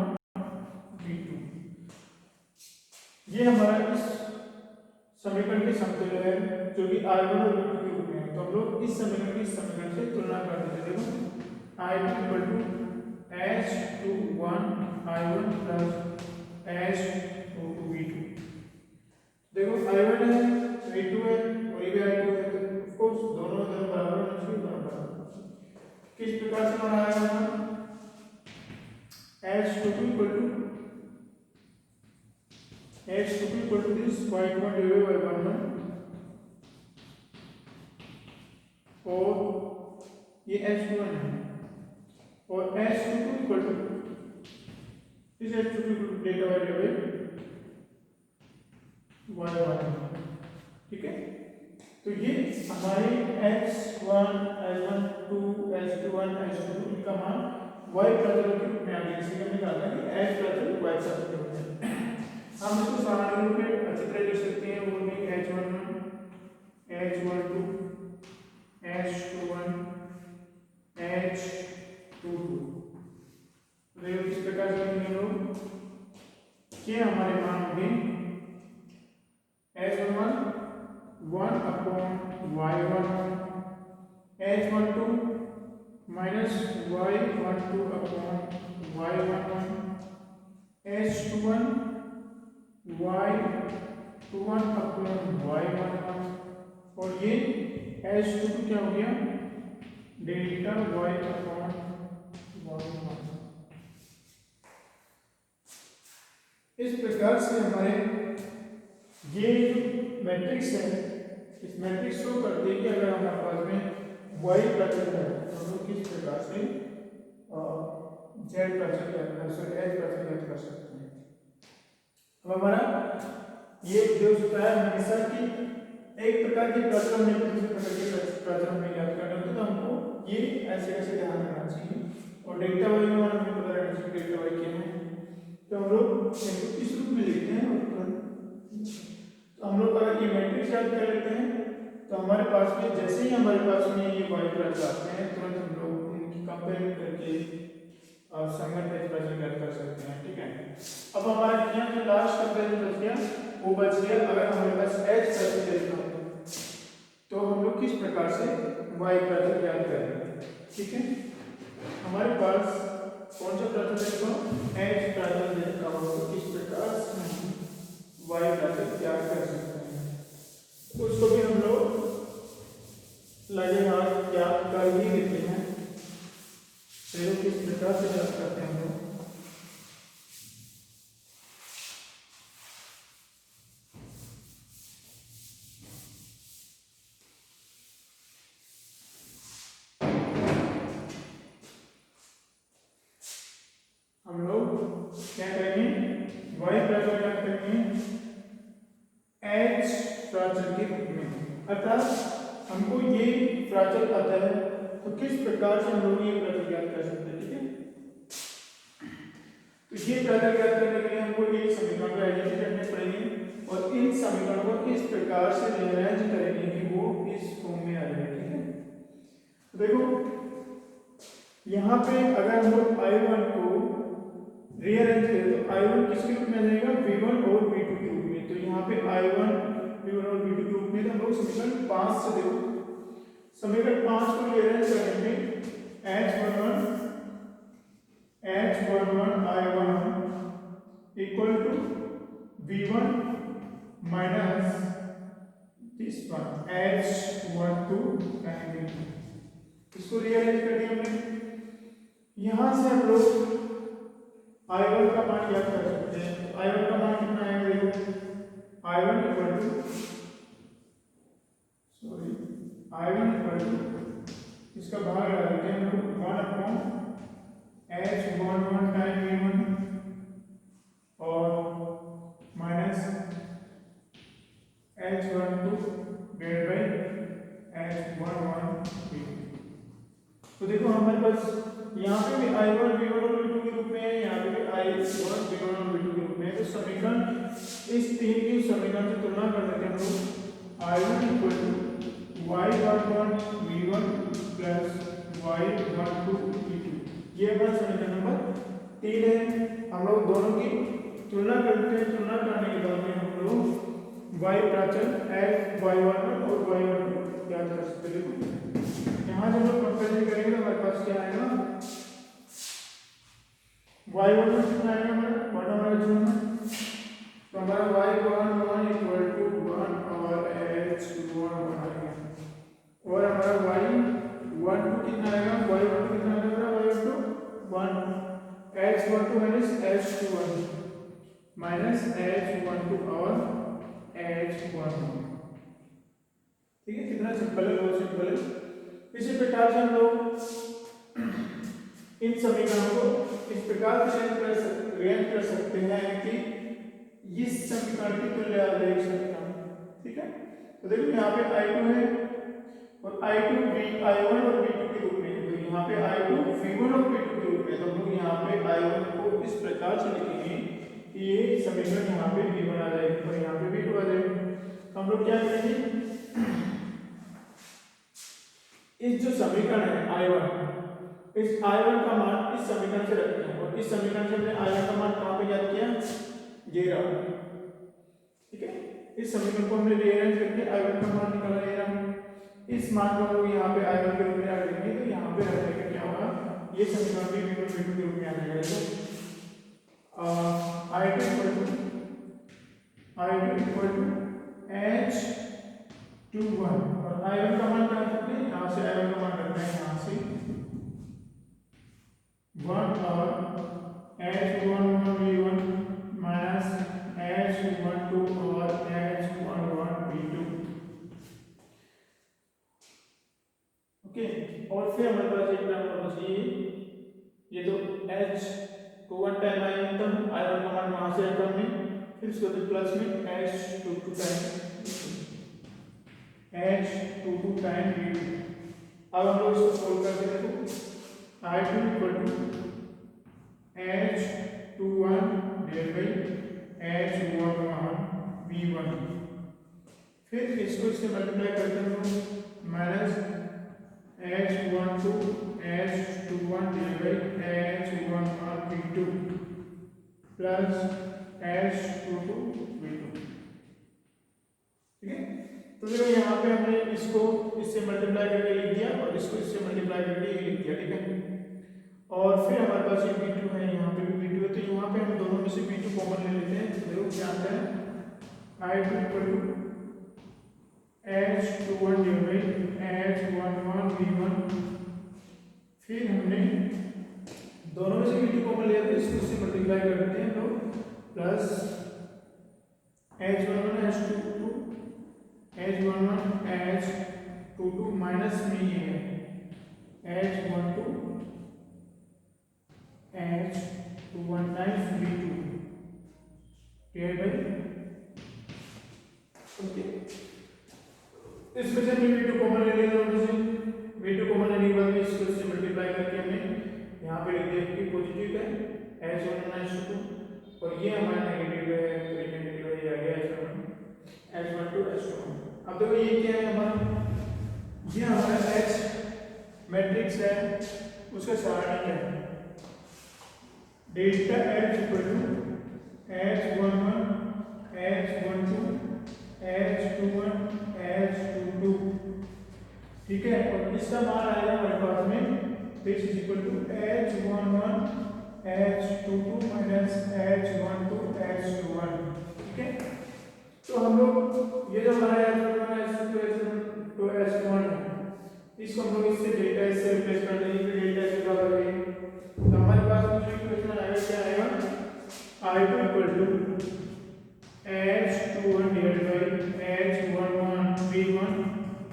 v2। ये हमारा इस समीकरण के समतुल्य है जो कि i1 और v2 के रूप में है, तो हम लोग इस समीकरण की समीकरण से तुलना कर देते हैं। देखो i2 equal to h21 i1 plus h22 v2। देखो i1 है v2 है और ये भी i2 है, तो ऑफ कोर्स दोनों बराबर होना चाहिए, दोनों बराबर। किस प्रकार से हमारा आएगा h22 equal to this y1 divide by y11 और ये h21 है और h22 equal to this h22 delta Y divide y1। ठीक है, तो ये हमारे h1 h12 h21 h22 इनका मान y प्राचल के रूप में आ गया, इसी का निकालना है कि h प्राचल y प्राचल के रूप में हम इसको सामान्य रूप में अच्छी तरह लिख सकते हैं, वो भी h11 h12 h21 h22। तो इस प्रकार से लिखेंगे लोग कि हमारे मान होंगे h11 1 upon y11 h12 minus y12 upon y11 h21 y21 upon y11 और ये h22 क्या हो गया डेल्टा y अपॉन y1। इस प्रकार से हमारे ये मैट्रिक्स है, इस मैट्रिक्स को करते हैं कि अगर हमारे पास में वाई प्राचल है तो हम लोग किस प्रकार से जेड प्राचल ज्ञात कर सकते हैं, एच प्राचल ज्ञात कर सकते हैं। अब हमारा ये जो होता है हमेशा कि एक प्रकार की प्राचल हमने दूसरे प्रकार की प्राचल हमें ज्ञात करना होता है, तो हमको ये ऐसे ऐसे ध्यान रखना चाहिए। और डेल्टा वाई में हमारा हमें पता रहना चाहिए डेल्टा वाई क्या है, तो हम लोग इसको इस रूप में लिखते हैं। और तो हम लोग अगर ये मैट्रिक्स याद कर लेते हैं तो हमारे पास में जैसे ही हमारे पास में ये वाई प्राचल आते हैं तुरंत हम लोग इनकी कंपेयर करके संगत एच प्राचल ज्ञात कर सकते हैं। ठीक है, अब हमारा यहाँ जो लास्ट कंपेरिजन बच गया वो बच गया अगर हमारे पास एच प्राचल देखा तो हम लोग किस प्रकार से वाई प्राचल ज्ञात करेंगे। ठीक है, हमारे पास कौन सा प्राचल देखो एच प्राचल देखा हो तो किस प्रकार से वाई प्राचल ज्ञात कर सकते हैं, उसको भी हम लोग लगे हाथ ज्ञात कर ही देते हैं। चलो किस प्रकार से ज्ञात करते हैं हम लोग। हम लोग क्या करेंगे, वाई प्राचल ज्ञात करेंगे एच प्राचल के रूप में, अर्थात हमको ये प्राचल आता है तो किस प्रकार से हम लोग ये प्राचल ज्ञात कर सकते हैं। ठीक है, तो ये प्राचल ज्ञात करने के लिए हमको ये समीकरण को आइडेंटिफाई करने पड़ेंगे और इन समीकरणों को किस प्रकार से रीअरेंज करेंगे कि वो इस फॉर्म में आ जाए। ठीक है, तो देखो यहाँ पे अगर हम लोग I1 को रीअरेंज करें तो I1 किसके रूप में आ जाएगा, V1 और V2 के रूप में। तो यहाँ पे I1 V1 और V2 के रूप में तो हम लोग समीकरण 5 से देखो समीकरण 5 को रीअरेंज करेंगे H11 I1 equal to V1 minus this one H12 and V2। इसको रीअरेंज कर दिया हमने। यहाँ से हम लोग I1 का मान ज्ञात कर सकते हैं। तो I1 का मान कितना आएगा, देखो I1 इक्वल टू इसका भाग लगा देते हैं हम लोग 1 अपॉन H11 टाइम V1 और minus H12 divide by H11 V2। तो देखो हमारे पास यहाँ पे भी I1 V1 और V2 के रूप में है, यहाँ पे भी I1 V1 और V2 के रूप में है। तो समीकरण इस तीन की समीकरण से तुलना कर सकते हैं हम लोग I1 equal to Y11 V1 plus Y12 V2। ये हमारा समीकरण नंबर 3 है। हम लोग दोनों की तुलना करते हैं, तुलना करने के बाद में हम लोग Y प्राचल Y11 और Y12 याद कर सकते हैं। देखो यहाँ जब हम कंपेरिजन करेंगे तो हमारे पास क्या आएगा, Y11 कितना आएगा हमारा 1 और H1, तो हमारा Y11 इक्वल टू 1 और H11 आएगा। और हमारा Y12 कितना आएगा, Y12 कितना आएगा, Y12 1 H12 minus H21 minus H12 और H11। ठीक है, कितना सिंपल है, बहुत सिंपल है। इसी प्रकार से हम लोग इन समीकरणों को इस प्रकार से रीअरेंज कर सकते हैं कि इस समीकरण की तुल्य आ जाएगी समीकरण। ठीक है, तो देखो यहाँ पे I2 है और I2 I1 और V2 के रूप में है। तो यहाँ पे I2 V1 और V2 के रूप में, तो हम लोग यहाँ पे I1 को इस प्रकार से लिखेंगे कि ये समीकरण यहाँ पे V1 आ जाएगी और यहाँ पे V2 आ जाएगी। तो हम लोग क्या करेंगे, इस जो समीकरण है I1, इस I1 का मान इस समीकरण से रखते हैं और इस समीकरण से हमने I1 का मान कहाँ पे ज्ञात किया, ये रहा। ठीक है, इस समीकरण को हमने रीअरेंज करके I1 का मान निकाला, ये रहा। इस मान को हम लोग यहाँ पे I1 के रूप में रख देंगे, तो यहाँ पे रखने का क्या होगा, ये समीकरण भी V1 V2 के रूप में आ जाएगा। I2 इक्वल टू H21 और I1 का मान क्या रखते हैं, यहाँ से I1 का मान रखना है, यहाँ से 1 और H11 V1 माइनस H12 और H11 V2। ओके, और फिर हमारे पास एक नंबर बची ये तो H21 टाइम आयरन आयरन का मान वहां से रखा हमने, फिर उसके बाद प्लस में H22 टाइम V2। अब हम लोग इसको सोल्व करते हैं तो I2 equal to H21 divide by H11 V1, फिर इसको इससे मल्टीप्लाई करते हैं तो minus H12 H21 divide by H11 V2 plus H22 V2। ठीक है, तो देखो यहाँ पे हमने इसको इससे मल्टीप्लाई करके लिख दिया और इसको इससे मल्टीप्लाई करके ये लिख दिया। ठीक है, और फिर हमारे पास ये V2 है, यहाँ पे भी V2 है, तो यहाँ पे हम दोनों में से V2 कॉमन ले लेते हैं। तो देखो क्या आता है I2 equal to H21 divide by H11 V1, फिर हमने दोनों में से V2 कॉमन लिया तो इसको इससे मल्टीप्लाई करते हैं तो plus H11 H22 H22 minus में ये है H12 H21 times V2 divide by, okay, इसमें से हमने V2 कॉमन ले लिया, दोनों से V2 कॉमन लेने के बाद में इसको इससे मल्टीप्लाई करके हमने यहाँ पे लिख दिया कि पॉजिटिव है H1 H2 और ये हमारा नेगेटिव है, तो ये नेगेटिव है, ये आ गया H12 H21। अब देखो ये क्या है हमारा, ये हमारा H मैट्रिक्स है, उसका सारणी क्या है delta H equal to H11 H12 H21 H22। ठीक है, और इसका मान आएगा हमारे पास में this is equal to H11 H22 minus H12 H21। ठीक है, तो हम लोग ये जो हमारा H22 H21 है, इसको हम लोग इससे डेल्टा S से रिप्लेस कर देंगे, फिर डेल्टा S का बराबर है, तो हमारे पास में जो इक्वेशन आएगा क्या आएगा I2 equal to H21 divide by H11 V1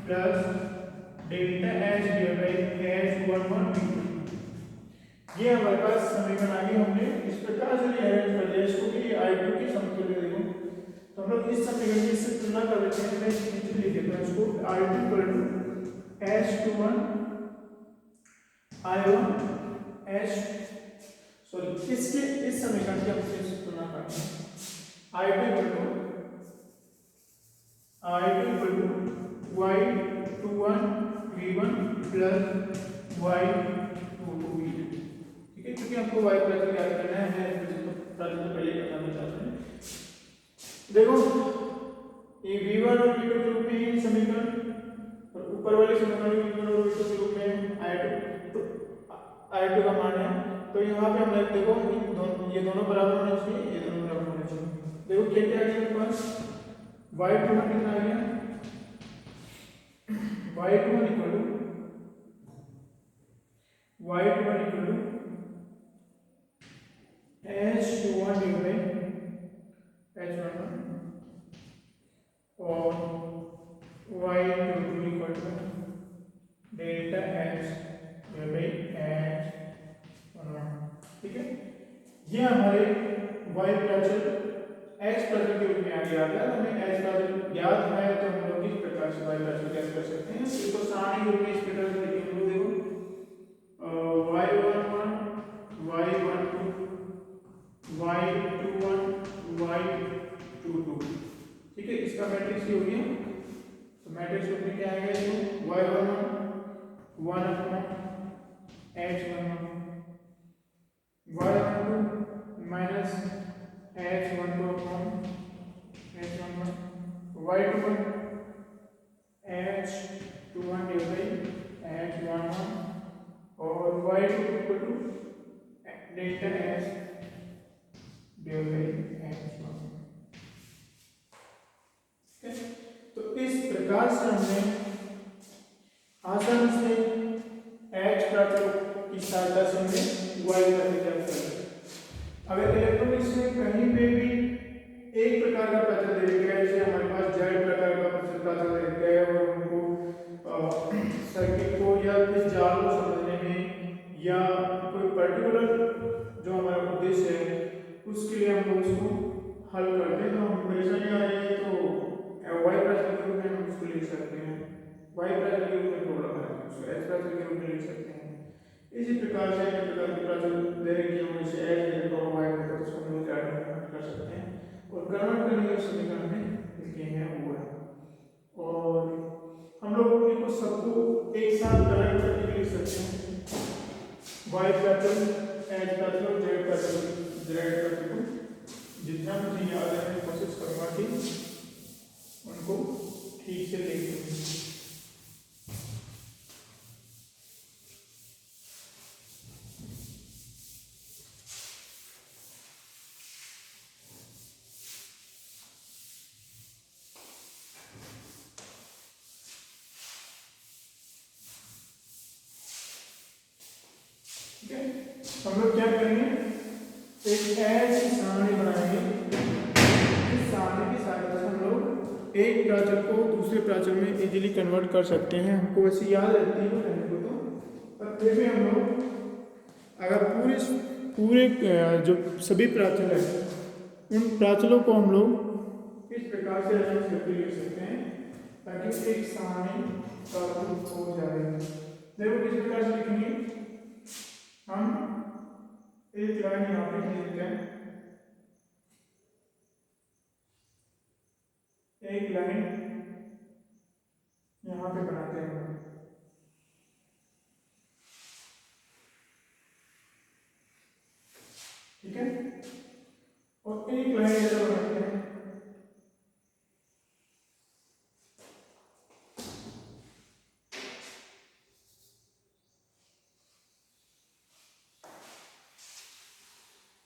plus delta H divide by H11 V2। ये हमारे पास समीकरण आ गया, हमने इस प्रकार से रीअरेंज कर दिया इसको कि I2 के समतुल्य देखो, तो हम लोग इस समीकरण की इससे तुलना कर लेते हैं। मैं नीचे लिख देता हूं इसको I2 equal to H21 I1 H sorry इसके इस समीकरण की हमसे इससे तुलना करते हैं। I2 equal to Y21 V1 plus Y22 V2। ठीक है, क्योंकि हमको Y प्राचल ज्ञात करना है, प्राचल तो पहले करना चाहते हैं। देखो ये V1 और V2 के रूप में ही समीकरण, और ऊपर वाले समीकरण V1 और V2 के रूप में I2 का मान है, तो यहाँ पे हम देखो ये दोनों बराबर होने चाहिए, ये दोनों बराबर होने चाहिए। देखो क्या क्या आ गया मेरे पास Y21 कितना आ गया Y21 equal to H21 divide H11 और Y22 equal to delta H divide H11। ठीक है, ये हमारे Y प्राचल H प्राचल के रूप में आ गया था। हमें H प्राचल ज्ञात है तो हम लोग इस प्रकार से Y प्राचल ज्ञात कर सकते हैं। इसको सारणी के रूप में इस प्रकार से लिखेंगे, हम लोग देखो Y11 Y12 Y21 Y22। ठीक है, इसका मैट्रिक्स ये हो गया, तो मैट्रिक्स रूप में क्या आएगा ये Y11 1 upon H11 Y12 minus H12 upon H11 Y21 H21 divide H11 और Y2 equal to delta H divide H1। तो इस प्रकार से हमने आसानी से H प्राचल की सहायता से हमने Y प्राचल ज्ञात कर लिया। अगर इलेक्ट्रॉनिक्स में कहीं पे भी एक प्रकार का प्राचल दे दिया है, जैसे हमारे पास Z प्रकार का प्राचल दे दिया है और हमको सर्किट को या फिर जाल को समझने में या कोई पर्टिकुलर जो हमारा उद्देश्य है उसके लिए हम लोग उसको हल करते हैं। तो हम परेशानी आ रही है तो वाई प्रेशर के रूप में हम उसको लिख सकते हैं, वाई प्रेशर के रूप में प्रॉब्लम है उसको एच प्रेशर के रूप में लिख सकते हैं। इसी प्रकार से अन्य प्रकार के प्रेशर दे रहे कि हम इसे एच दे तो वाई दे तो उसको हम लोग कन्वर्ट कर सकते हैं और कन्वर्ट करने के समीकरण में लिखे हैं वो है। और हम लोग इनको सबको एक साथ कनेक्ट करके लिख सकते हैं, वाई प्रेशर एच प्रेशर और जेड प्रेशर को जितना मुझे याद है मैं कोशिश करूँगा कि उनको ठीक से लिख दूँ। ठीक है, हम लोग क्या करेंगे, एक ऐसी सारणी बनाएंगे, इस सारणी की सहायता से हम लोग एक प्राचल को दूसरे प्राचल में इजीली कन्वर्ट कर सकते हैं। हमको वैसे याद रहती है पहले को तो, पर फिर भी हम लोग अगर पूरे जो सभी प्राचल है उन प्राचलों को हम लोग इस प्रकार से अरेंज करके लिख सकते हैं ताकि एक सारणी का रूप हो जाए। देखो किस प्रकार से लिखेंगे, हम एक लाइन यहाँ पे लिख देते हैं, एक लाइन यहाँ पे बनाते हैं, ठीक है, और एक लाइन ऐसा बनाते हैं,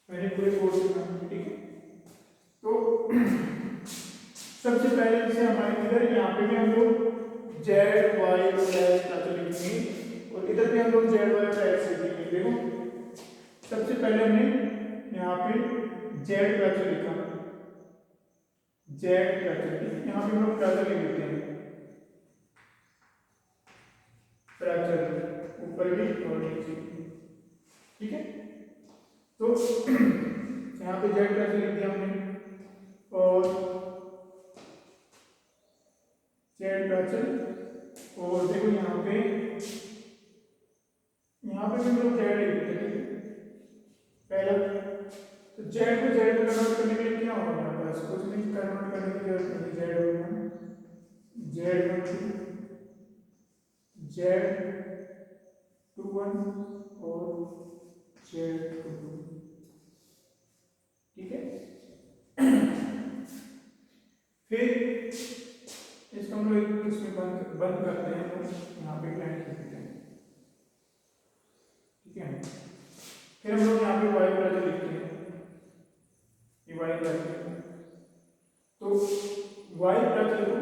मैंने पूरे कोड से बनाया, ठीक है। तो सबसे पहले जैसे हमारे इधर यहाँ पे भी हम लोग जेड वाई और एक्स प्राचल लिखेंगे और इधर भी हम लोग जेड वाई और एक्स लिखेंगे। देखो सबसे पहले हमने यहाँ पे जेड प्राचल लिखा, जेड प्राचल, यहाँ पे हम लोग प्राचल लिख देते हैं, प्राचल ऊपर भी और नीचे, ठीक है। तो यहाँ पे जेड प्राचल लिख दिया हमने और जेड प्राचल, और देखो यहाँ पे भी हम लोग जेड लिख देते हैं पहला। तो जेड को जेड में कन्वर्ट करने के लिए क्या होगा हमारे पास, कुछ नहीं कन्वर्ट करने की जरूरत नहीं, Z one Z two one और जेड टू टू, ठीक है। फिर इसको हम लोग इसमें बंद करते हैं, तो यहाँ पे लाइन लिख देते हैं, ठीक है। फिर हम लोग यहाँ पे वाई प्राचल लिखते हैं, ये वाई प्राचल, तो वाई प्राचल को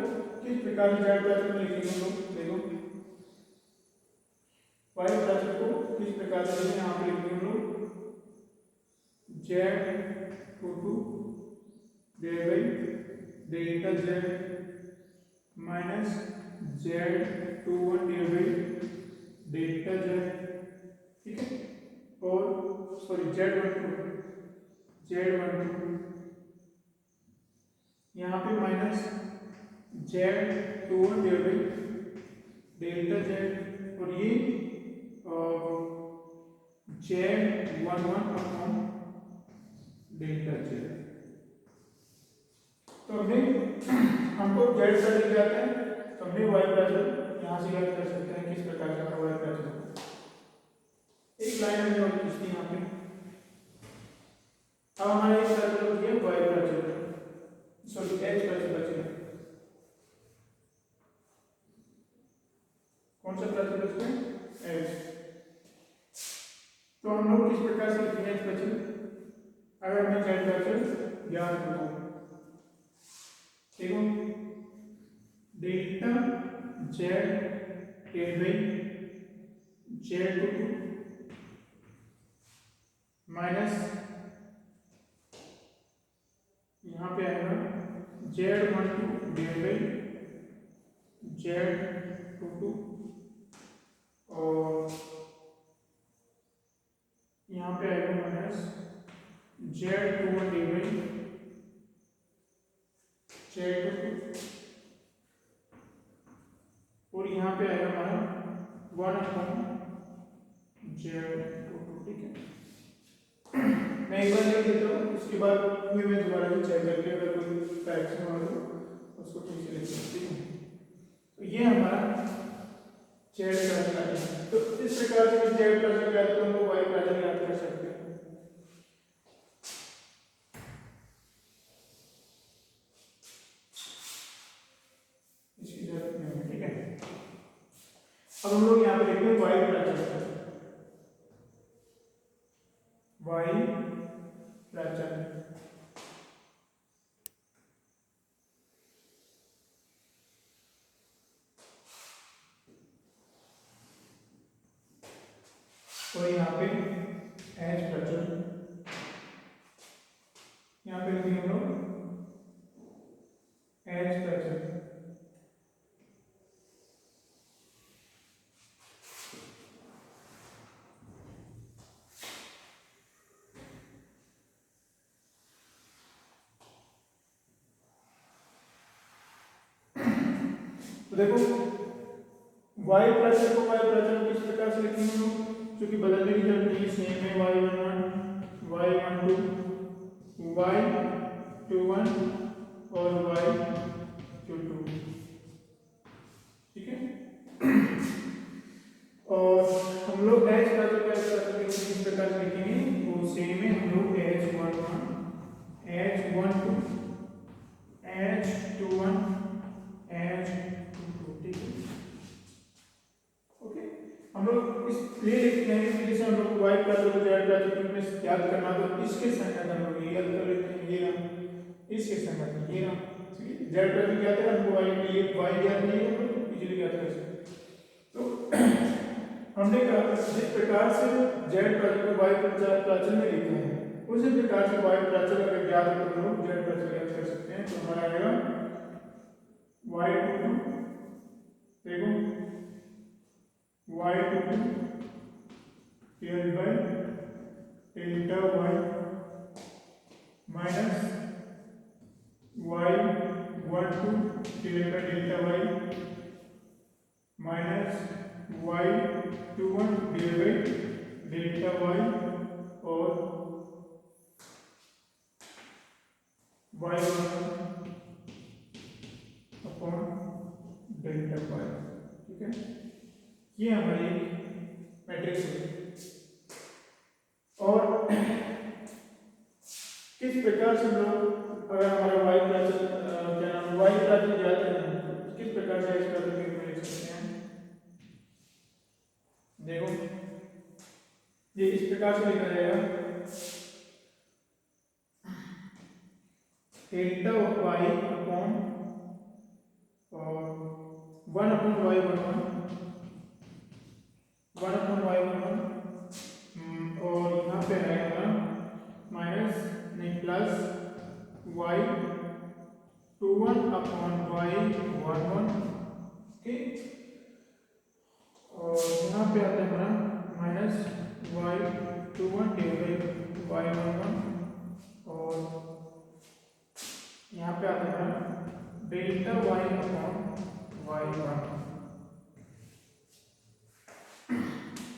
किस प्रकार से जेड प्राचल में लिखेंगे हम लोग, देखो वाई प्राचल को किस प्रकार से यहाँ पे लिखेंगे हम लोग, Z two two divide by delta Z minus Z two one divide delta Z, ठीक है। और सॉरी जेड वन टू यहाँ पे minus Z two one divide delta Z और ये Z one one upon delta Z. तो हमने हमको जेड प्राचल क्या आता है, तो हमने वाई प्राचल यहाँ से याद कर सकते हैं किस प्रकार से हमारा वाई प्राचल, एक लाइन हमने और खींच दी यहाँ पे। अब हमारा एक प्राचल हो गया वाई प्राचल, सॉरी एच प्राचल बचेगा, कौन सा प्राचल बच गया, एच। तो हम लोग किस प्रकार से लिखेंगे एच प्राचल, अगर हमें जेड प्राचल ज्ञात हो, देखो delta Z divide by Z two minus यहाँ पे आएगा Z one two divide by Z 2 और यहाँ पे आएगा माइनस Z21 डिवाइड Z22 और यहाँ पे आएगा हमारा 1/Z22। ठीक है, मैं एक बार लिख देता हूँ, उसके बाद फिर मैं दोबारा से चेक करके अगर कोई फ्रैक्शन हो तो उसको ठीक से लिख सकती हूँ। तो ये हमारा जेड प्राचल है। तो इस प्रकार से जेड प्राचल याद तो हम लोग वाई प्राचल याद कर सकते हैं। इसकी जरूरत नहीं है। ठीक है, अब हम लोग यहाँ पे लिखते हैं वाई प्राचल। वाई प्राचल और यहाँ पे एच प्राचल, यहाँ पे लिखेंगे हम लोग एच प्राचल। तो देखो वाई प्राचल को वाई प्राचल किस प्रकार से लिखेंगे हम लोग, क्योंकि बदलने की जरूरत नहीं है, सेम है y11 y12 y21 और y22। ठीक है, और हम लोग एच प्राचल का किस प्रकार से लिखेंगे, वो सेम है, हम लोग h11 h12 h21 h22। ठीक है, ओके, हम लोग इस लिए लिखते हैं कि जैसे हम लोग वाई प्राचल को जेड प्राचल में याद करना, तो इसके संगत हम लोग ये याद कर लेते हैं, ये ना इसके संगत ये ना। ठीक है, जेड प्राचल क्या था, हमको वाई के लिए वाई याद नहीं है, हम लोग इजीली याद कर सकते हैं। तो हमने कहा जिस प्रकार से जेड प्राचल को वाई प्राचल में लिखा है, उसी प्रकार से वाई प्राचल अगर याद हो तो लोग जेड प्राचल याद कर सकते हैं। तो हमारा आएगा y22, देखो y22 divided by delta y minus y12 divided by delta y minus y21 divided by delta y और y11 अपॉन डेल्टा y। ठीक है, ये हमारी मैट्रिक्स है। और किस प्रकार से हम लोग अगर हमारा वाई प्राचल क्या नाम वाई प्राचल याद है तो किस प्रकार से इस प्राचल के रूप में लिख सकते हैं। देखो ये इस प्रकार से लिखा जाएगा, डेल्टा वाई अपॉन और 1/y11 1/y11 और यहाँ पे है हमारा माइनस नहीं प्लस y21 अपॉन y11। ठीक, और यहाँ पे आता है हमारा minus y21 divided by y11 और यहाँ पे आता है हमारा डेल्टा y अपॉन y1।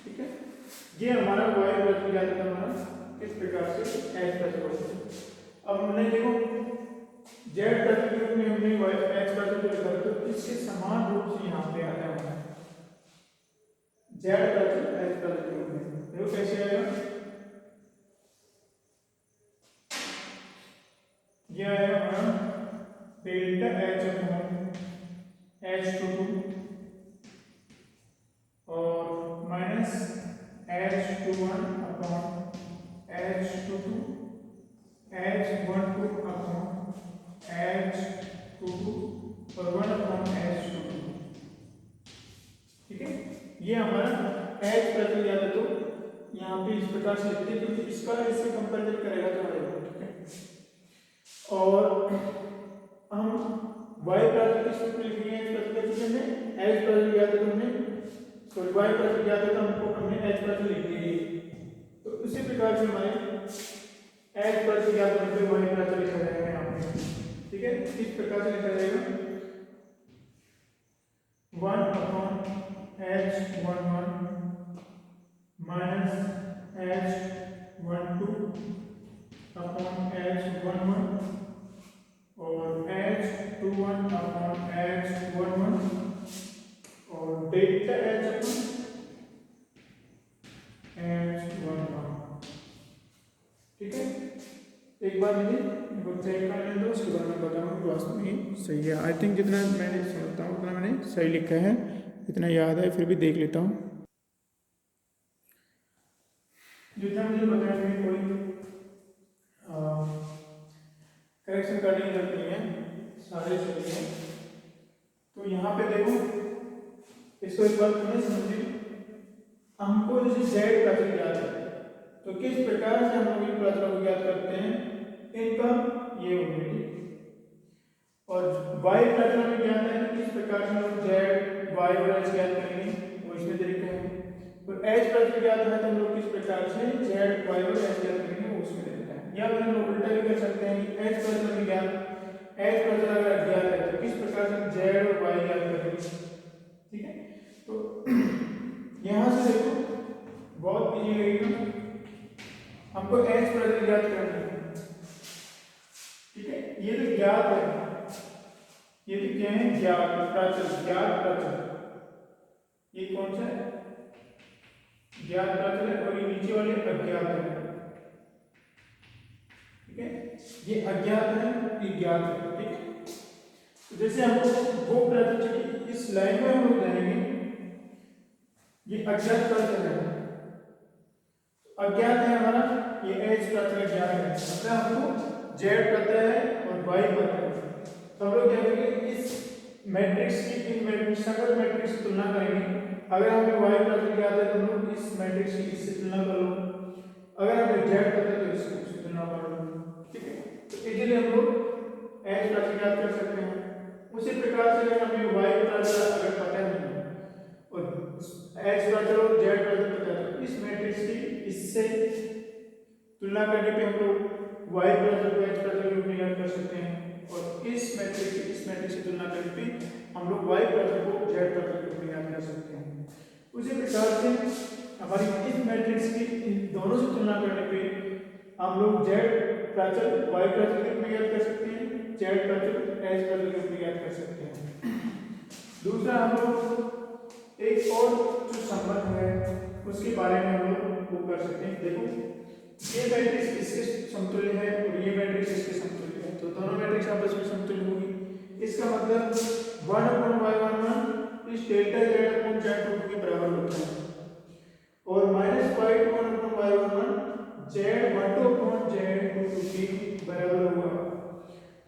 ठीक है, ये हमारा y प्राचल याद है हमारा किस प्रकार से h प्राचल। अब हमने देखो z प्राचल के रूप में हमने h प्राचल को लिखा, तो इसके समान रूप से यहाँ पे आता है हमारा z प्राचल h प्राचल के रूप में। देखो कैसे आएगा, ये आएगा हमारा डेल्टा h अपॉन h22 और minus h21 upon h22 h12 upon h22 और 1 अपॉन h22। ठीक है, ये हमारा h प्राचल याद है, तो यहाँ पे इस प्रकार से लिखते हैं क्योंकि इसका इससे कंपेरिजन करेगा तो आएगा। ठीक है, और हम y प्राचल किस रूप में लिखेंगे, h प्राचल में h प्राचल याद वाई प्राचल ज्ञात है तो हमको हमने एच प्राचल लिख दी। तो उसी प्रकार से हमारे एच प्राचल ज्ञात होने पे वाई प्राचल लिखा जाएगा यहाँ पे, ठीक है। इस प्रकार से लिखा जाएगा 1/H11 minus H12 upon H11 और H21 अपॉन H11 और डेल्टा H11 ठीक है। एक बार मुझे चेक कर लें तो उसके बाद मैं बताऊँगा कि वास्तव में सही है। आई थिंक जितना मैंने समझता हूँ उतना मैंने सही लिखा है, इतना याद है, फिर भी देख लेता हूँ। जितना मुझे बताया मैं कोई करेक्शन करने की जरूरत नहीं है, सारे सही है। तो यहाँ पे देखो, इसको एक बार पुनः समझिए। हमको जैसे जेड प्राचल ज्ञात है तो किस प्रकार से हम लोग इन प्राचलों को ज्ञात करते हैं, इनका ये होंगे। और वाई प्राचल हमें ज्ञात है किस प्रकार से हम लोग जेड वाई और एच ज्ञात करेंगे, वो इसमें तरीका है। और एच प्राचल ज्ञात है तो हम लोग किस प्रकार से जेड वाई और एच ज्ञात करेंगे, वो उसमें तरीका है। या फिर हम लोग उल्टा भी कर सकते हैं कि एच प्राचल में ज्ञात, एच प्राचल अगर अज्ञात है तो किस प्रकार से जेड और वाई ज्ञात करेंगे, ठीक है। तो यहाँ से देखो बहुत इजी लगेगा, हमको एच प्राचल ज्ञात करना है, ठीक है। ये तो ज्ञात है, ये तो क्या है, ज्ञात प्राचल, ज्ञात प्राचल। ये कौन सा है, ज्ञात प्राचल है, और ये नीचे वाले अज्ञात है, ठीक है। ये अज्ञात है, ये ज्ञात है, ठीक है। तो जैसे हमको वो प्राचल चाहिए, इस लाइन में हम लोग जाएंगे, ये अज्ञात प्राचल है, अज्ञात है हमारा, ये एच प्राचल ज्ञात है, मतलब हमको जेड पता है और वाई पता है। तो हम लोग क्या करेंगे, इस मैट्रिक्स की इन मैट्रिक्स सकल मैट्रिक्स से तुलना करेंगे। अगर हमें वाई प्राचल ज्ञात है तो हम लोग इस मैट्रिक्स की इससे तुलना कर लो, अगर हमें जेड पता है तो इससे तुलना कर लो, ठीक है। तो इजीली हम लोग एच प्राचल ज्ञात कर सकते हैं। उसी प्रकार से अगर हमें वाई प्राचल अगर पता नहीं और एच प्राचल और जेड प्राचल पता है तो इस मैट्रिक्स की इससे तुलना करने पे हम लोग वाई प्राचल को एच प्राचल के रूप में ज्ञात कर सकते हैं, और इस मैट्रिक्स से तुलना करने पे हम लोग वाई प्राचल को जेड प्राचल के रूप में ज्ञात कर सकते हैं। उसी प्रकार से हमारी इस मैट्रिक्स की इन दोनों से तुलना करने पे हम लोग जेड प्राचल वाई प्राचल के रूप में ज्ञात कर सकते हैं, जेड प्राचल एच प्राचल के रूप में ज्ञात कर सकते हैं। दूसरा हम लोग एक और जो संबंध है उसके बारे में हम लोग वो कर सकते हैं। देखो ये मैट्रिक्स इसके समतुल्य है और ये मैट्रिक्स इसके समतुल्य है, तो दोनों मैट्रिक्स आपस में समतुल्य होगी। इसका मतलब 1/y11 इस डेल्टा z/z22 के बराबर होता है, और -y1/y11 z12/z22 के बराबर होगा,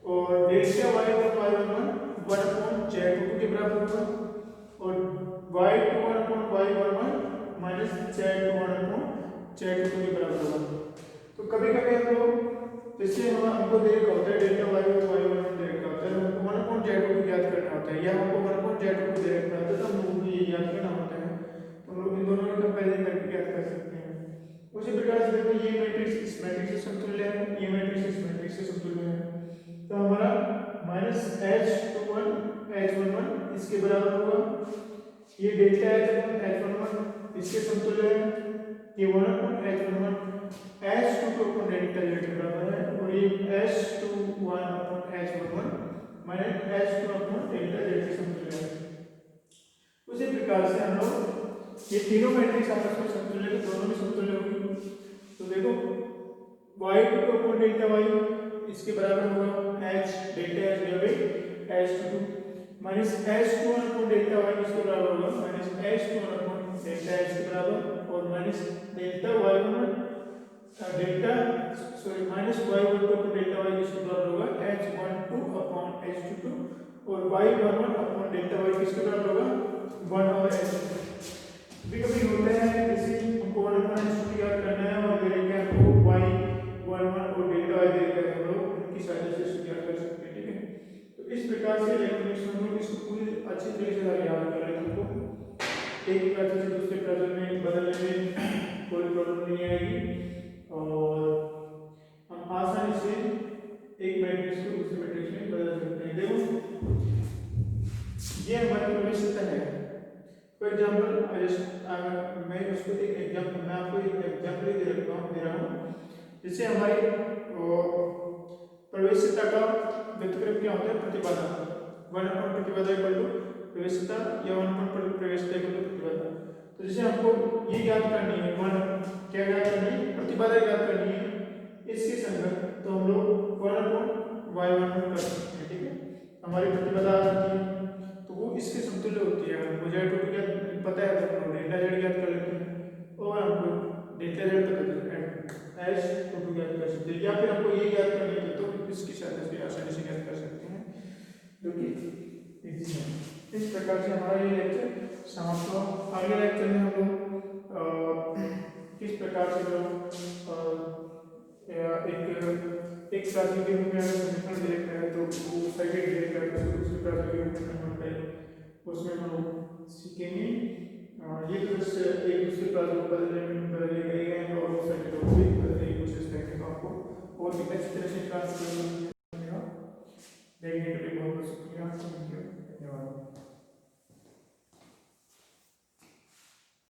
और डेल्टा y1/y11 1/z22 के बराबर होगा, और y21/y11 z21/z22 के बराबर होगा। तो कभी कभी हम लोग जैसे हमको देखा होता है डेल्टा वाई और वाई वन देखा होता है, हमको 1/z2 ज्ञात करना होता है, या हमको 1/z2 देखना होता है, तो हम लोगों को ये ज्ञात करना होता है। तो हम लोग इन दोनों में कंपेरिजन करके ज्ञात कर सकते हैं। उसी प्रकार से देखो ये मैट्रिक्स इस मैट्रिक्स से समतुल्य है, ये मैट्रिक्स इस मैट्रिक्स से समतुल्य है, तो हमारा -h21 h11 इसके बराबर होगा, ये डेल्टा h11 इसके समतुल्य है, ये 1/h11 h22 upon delta z के बराबर है, और ये h21 upon h11 minus h2 upon delta z के समतुल्य है। उसी प्रकार से हम लोग ये तीनों मैट्रिक्स आपस में समतुल्य है, दोनों में समतुल्य होगी। तो देखो y2 अपॉन डेल्टा y इसके बराबर होगा h delta h divided h22 minus h21 upon delta y इसके बराबर होगा minus h21 upon delta h के बराबर, और minus delta y11 delta sorry minus y12 upon delta y इसके बराबर होगा h12 अपॉन h22, और y11 अपॉन डेल्टा y किसके बराबर होगा 1/h। कभी होता है जैसे हमको 1/h ज्ञात करना है और मेरे क्या को y11 और डेल्टा y देकर हम लोग उनकी सहायता से ज्ञात कर सकते हैं, ठीक है। तो इस प्रकार से इलेक्ट्रॉनिक्स में हम लोग इसको पूरी अच्छी तरीके से याद कर लेते हैं। एक प्लाजो से दूसरे प्लाजो में बदलने में कोई प्रॉब्लम नहीं आएगी और हम आसानी से एक मैट्रिक्स को दूसरे मैट्रिक्स में बदल सकते हैं। देखो ये हमारी प्रवेशिता है। फॉर एग्जाम्पल मैं उसको एक एग्जाम्पल मैं आपको एक एग्जाम्पल दे रहा हूँ जिससे हमारी प्रवेशिता का व्युत्क्रम क्या होता है, प्रतिबाधा। 1 प्रतिबाधा इक्वल टू प्रवेशिता या 1 प्रवेशिता इक्वल टू प्रतिबाधा। तो जैसे हमको ये ज्ञात करनी है, क्या ज्ञात करनी है, प्रतिबाधा ज्ञात करनी है इसके संगत, तो हम लोग 1/y1 कर सकते हैं। ठीक है, हमारी प्रतिबाधा तो वो इसके समतुल्य होती है। मुझे टोटल क्या पता है तो हम डेल्टा जेड ज्ञात कर लेते हैं और हमको डेल्टा जेड पता है एच टोटल ज्ञात कर सकते हैं, या फिर हमको ये ज्ञात करनी है तो इसकी सहायता से आसानी से ज्ञात कर सकते हैं, जो कि इजी है। इस प्रकार से हमारा ये लेक्चर समाप्त हुआ। अगले लेक्चर में हम लोग किस प्रकार से जो एक प्राचीन के रूप में समीकरण देखते हैं तो वो सर्किट देखते हैं तो दूसरे प्राचीन के रूप में कन्वर्ट करें, उसमें हम लोग सीखेंगे। ये तो बस एक दूसरे प्राचीन को बदलने गए हैं और सर्किट को भी बदलने की कोशिश करेंगे, तो आपको और भी अच्छी तरह से क्लास देखने के लिए बहुत बहुत शुक्रिया। धन्यवाद।